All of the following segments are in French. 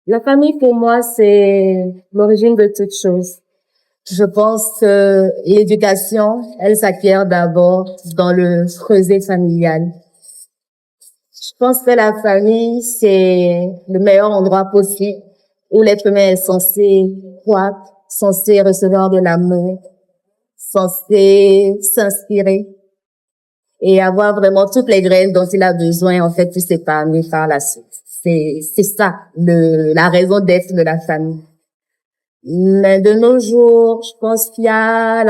La famille, pour moi, c'est l'origine de toute chose. Je pense que l'éducation, elle s'acquiert d'abord dans le creuset familial. Je pense que la famille, c'est le meilleur endroit possible où l'être humain est censé croître, censé recevoir de l'amour, censé s'inspirer et avoir vraiment toutes les graines dont il a besoin, en fait, pour s'épanouir par la suite. C'est ça, la raison d'être de la famille. Mais de nos jours, je pense qu'il y a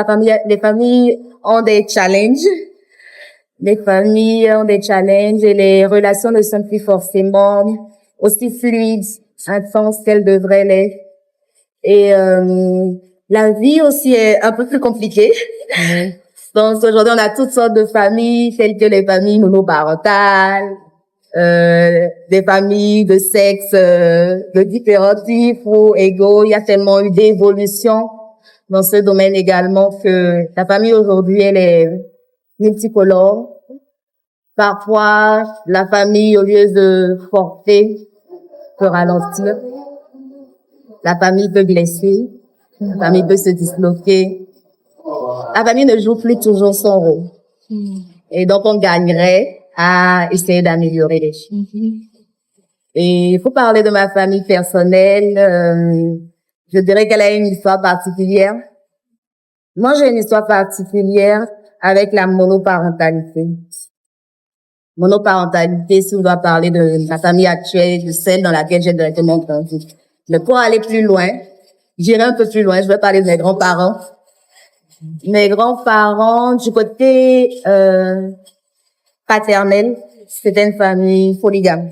les familles ont des challenges. Les familles ont des challenges et les relations ne sont plus forcément aussi fluides, intenses qu'elles devraient l'être. Et la vie aussi est un peu plus compliquée. Donc aujourd'hui, on a toutes sortes de familles, telles que les familles monoparentales, des familles de sexe de différents types ou égaux. Il y a tellement eu d'évolution dans ce domaine également que la famille aujourd'hui, elle est multicolore. Parfois, la famille, au lieu de forcer, peut ralentir. La famille peut blesser. La famille peut se disloquer. La famille ne joue plus toujours son rôle. Et donc, on gagnerait à essayer d'améliorer les choses. Et il faut parler de ma famille personnelle. Je dirais qu'elle a une histoire particulière. Moi, j'ai une histoire particulière avec la monoparentalité. Monoparentalité, si on doit parler de ma famille actuelle, de celle dans laquelle j'ai directement grandi. Mais pour aller plus loin, j'irai un peu plus loin, je vais parler de mes grands-parents. Mes grands-parents, du côté paternel, c'était une famille polygame.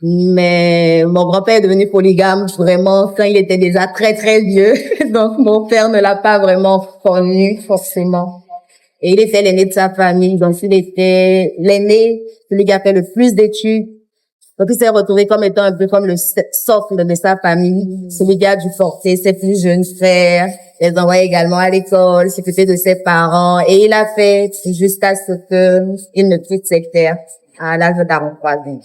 Mais mon grand-père est devenu polygame vraiment quand il était déjà très très vieux. Donc mon père ne l'a pas vraiment connu forcément. Et il était l'aîné de sa famille, donc il était l'aîné, celui qui a fait le plus d'études. Donc il s'est retrouvé comme étant un peu comme le socle de sa famille, celui qui a dû porter ses plus jeunes frères, les envoyer également à l'école, s'occuper de ses parents. Et il a fait jusqu'à ce qu'il ne quitte ses terres à l'âge de 43 ans.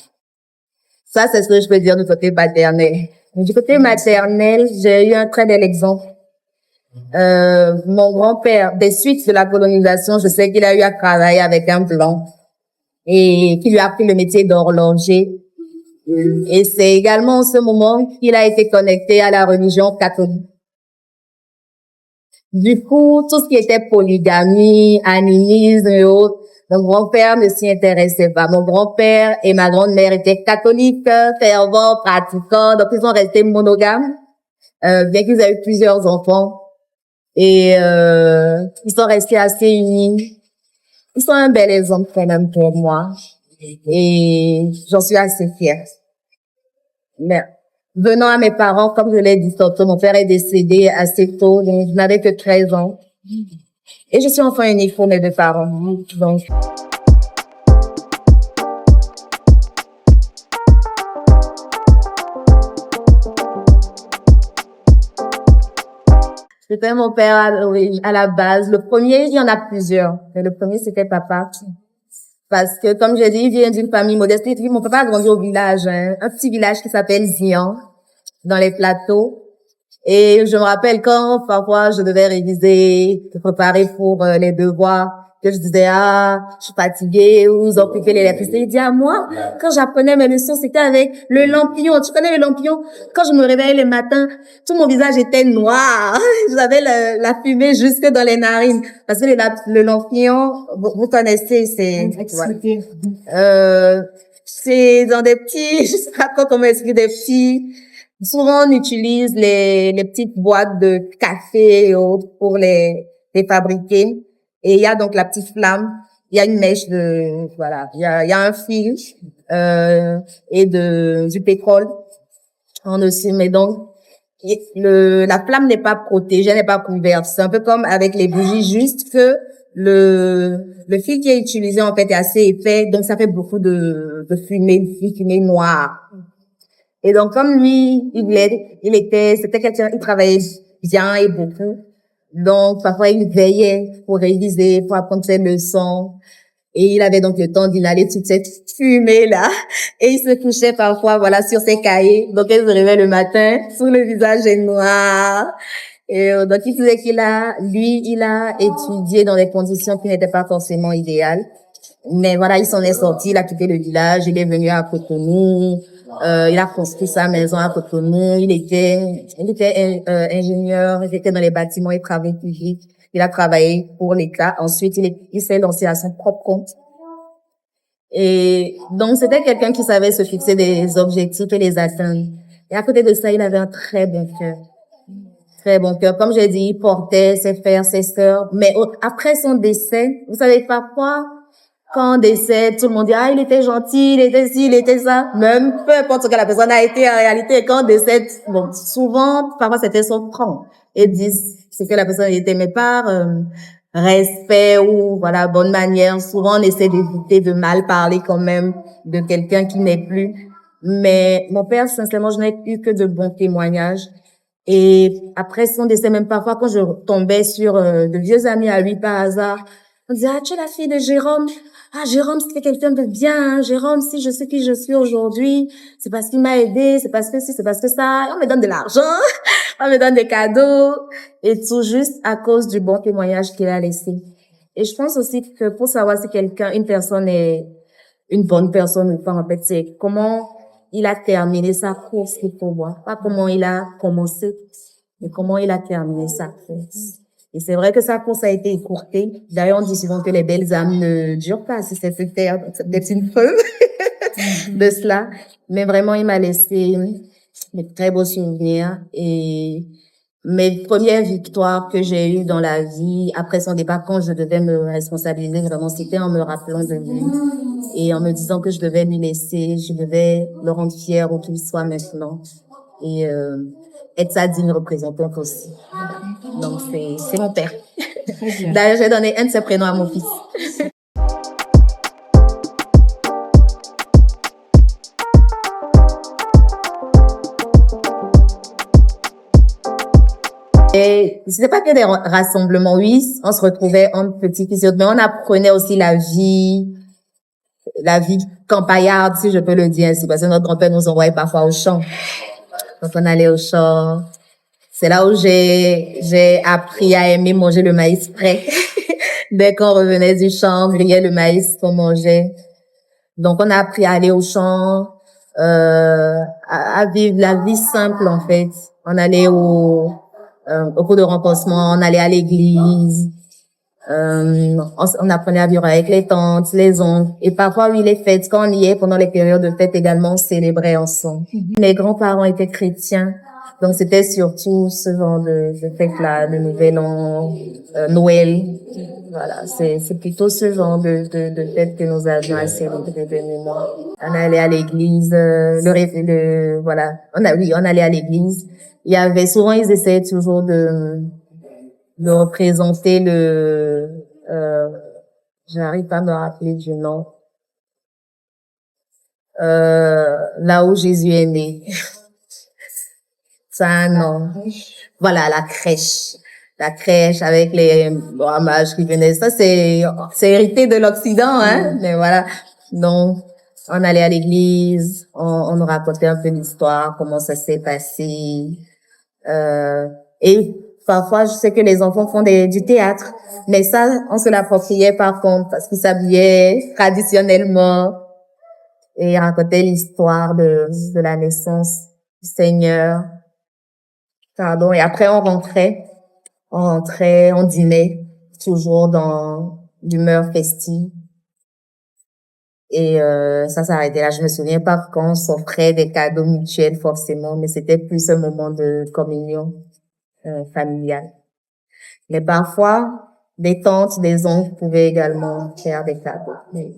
Ça, c'est ce que je peux dire du côté paternel. Du côté maternel, j'ai eu un très bel exemple. Mon grand-père, des suites de la colonisation, je sais qu'il a eu à travailler avec un blanc et qui lui a appris le métier d'horloger. Et c'est également en ce moment qu'il a été connecté à la religion catholique. Du coup, tout ce qui était polygamie, animisme et autres, mon grand-père ne s'y intéressait pas. Mon grand-père et ma grand-mère étaient catholiques, fervents, pratiquants, donc ils sont restés monogames, bien qu'ils aient eu plusieurs enfants. Et ils sont restés assez unis. Ils sont un bel exemple quand même pour moi. Et j'en suis assez fière. Mais venant à mes parents, comme je l'ai dit tantôt, mon père est décédé assez tôt, donc je n'avais que 13 ans. Et je suis enfant unique pour mes deux parents. Donc, c'était mon père à la base. Le premier, il y en a plusieurs. Mais le premier, c'était papa. Parce que, comme j'ai dit, il vient d'une famille modeste. Mon papa a grandi au village, hein, un petit village qui s'appelle Zian, dans les plateaux. Et je me rappelle quand, parfois, je devais réviser, préparer pour les devoirs, que je disais, je suis fatiguée, ou vous occupez l'électricité. Il dit, moi, quand j'apprenais mes leçons, c'était avec le lampion. Tu connais le lampion? Quand je me réveillais le matin, tout mon visage était noir. J'avais la fumée jusque dans les narines. Parce que le lampion, vous connaissez, c'est dans des petits, je sais pas comment expliquer, des petits Souvent, on utilise les petites boîtes de café et autres pour les fabriquer. Et il y a donc la petite flamme, il y a une mèche voilà, il y a un fil, et du pétrole en dessus. Mais donc, la flamme n'est pas protégée, elle n'est pas couverte. C'est un peu comme avec les bougies, juste que le fil qui est utilisé, en fait, est assez épais, donc ça fait beaucoup de fumée, une fumée noire. Et donc, comme lui, c'était quelqu'un, il travaillait bien et beaucoup. Donc, parfois, il veillait pour réviser, pour apprendre ses leçons. Et il avait donc le temps d'inhaler toute cette fumée-là. Et il se couchait parfois, voilà, sur ses cahiers. Donc, il se réveillait le matin, sous le visage est noir. Et donc, il faisait il a étudié dans des conditions qui n'étaient pas forcément idéales. Mais voilà, il s'en est sorti, il a quitté le village, il est venu à Cotonou, il a construit sa maison à Cotonou, il était ingénieur, il était dans les bâtiments et travaux publics, il a travaillé pour l'État. Ensuite, il s'est lancé à son propre compte. Et donc, c'était quelqu'un qui savait se fixer des objectifs et les atteindre. Et à côté de ça, il avait un très bon cœur. Très bon cœur. Comme j'ai dit, il portait ses frères, ses sœurs. Mais après son décès, vous savez, parfois, quand on décède, tout le monde dit, ah, il était gentil, il était ci, il était ça. Même peu importe ce que la personne a été en réalité, quand on décède, bon, souvent, parfois c'était son franc. Et disent ce que la personne était, mais par respect ou voilà, bonne manière. Souvent, on essaie d'éviter de mal parler quand même de quelqu'un qui n'est plus. Mais mon père, sincèrement, je n'ai eu que de bons témoignages. Et après son décès, même parfois, quand je tombais sur de vieux amis à lui par hasard, on disait, ah, tu es la fille de Jérôme. Ah, Jérôme, c'était quelqu'un de bien, hein. Jérôme, si je sais qui je suis aujourd'hui, c'est parce qu'il m'a aidé, c'est parce que si, c'est parce que ça. On me donne de l'argent, on me donne des cadeaux. Et tout juste à cause du bon témoignage qu'il a laissé. Et je pense aussi que pour savoir si une personne est une bonne personne ou pas, en fait, c'est comment il a terminé sa course qu'il faut voir. Pas comment il a commencé, mais comment il a terminé sa course. Et c'est vrai que sa course a été écourtée. D'ailleurs, on dit souvent que les belles âmes ne durent pas sur cette terre. Donc, c'est peut-être une preuve de cela. Mais vraiment, il m'a laissé de très beaux souvenirs. Et mes premières victoires que j'ai eues dans la vie, après son départ, quand je devais me responsabiliser vraiment, c'était en me rappelant de lui et en me disant que je devais lui laisser, je devais le rendre fier où qu'il soit maintenant et être sa digne représentante aussi. Donc c'est mon père. D'ailleurs, j'ai donné un de ses prénoms à mon fils. Et c'était pas que des rassemblements, oui, on se retrouvait entre petits fils, mais on apprenait aussi la vie campagnarde, si je peux le dire ainsi, parce que notre grand-père nous envoyait parfois au champ. Donc on allait au champ. C'est là où j'ai appris à aimer manger le maïs frais. Dès qu'on revenait du champ, on grillait le maïs qu'on mangeait. Donc on a appris à aller au champ, à vivre la vie simple en fait. On allait au cours de renforcement, on allait à l'église. On apprenait à vivre avec les tantes, les oncles. Et parfois, oui, les fêtes, quand on y est, pendant les périodes de fête également, on célébrait ensemble. Mes grands-parents étaient chrétiens. Donc, c'était surtout ce genre de fête-là, le Nouvel An, Noël. Voilà, c'est plutôt ce genre de fête que nous avions à célébrer de mémoire. On allait à l'église, voilà. On allait à l'église. Il y avait, souvent, ils essayaient toujours de représenter j'arrive pas à me rappeler du nom, là où Jésus est né. Ça, non. Voilà, la crèche. La crèche avec les mages qui venaient. Ça, c'est hérité de l'Occident, hein. Mais voilà. Donc, on allait à l'église, on nous racontait un peu l'histoire, comment ça s'est passé. Et parfois, je sais que les enfants font du théâtre. Mais ça, on se l'appropriait par contre, parce qu'ils s'habillaient traditionnellement et racontaient l'histoire de la naissance du Seigneur. Pardon. Et après, on dînait, toujours dans l'humeur festive. Et ça s'arrêtait là. Je me souviens pas quand on s'offrait des cadeaux mutuels forcément, mais c'était plus un moment de communion familiale. Mais parfois, des tantes, des oncles pouvaient également faire des cadeaux. Mais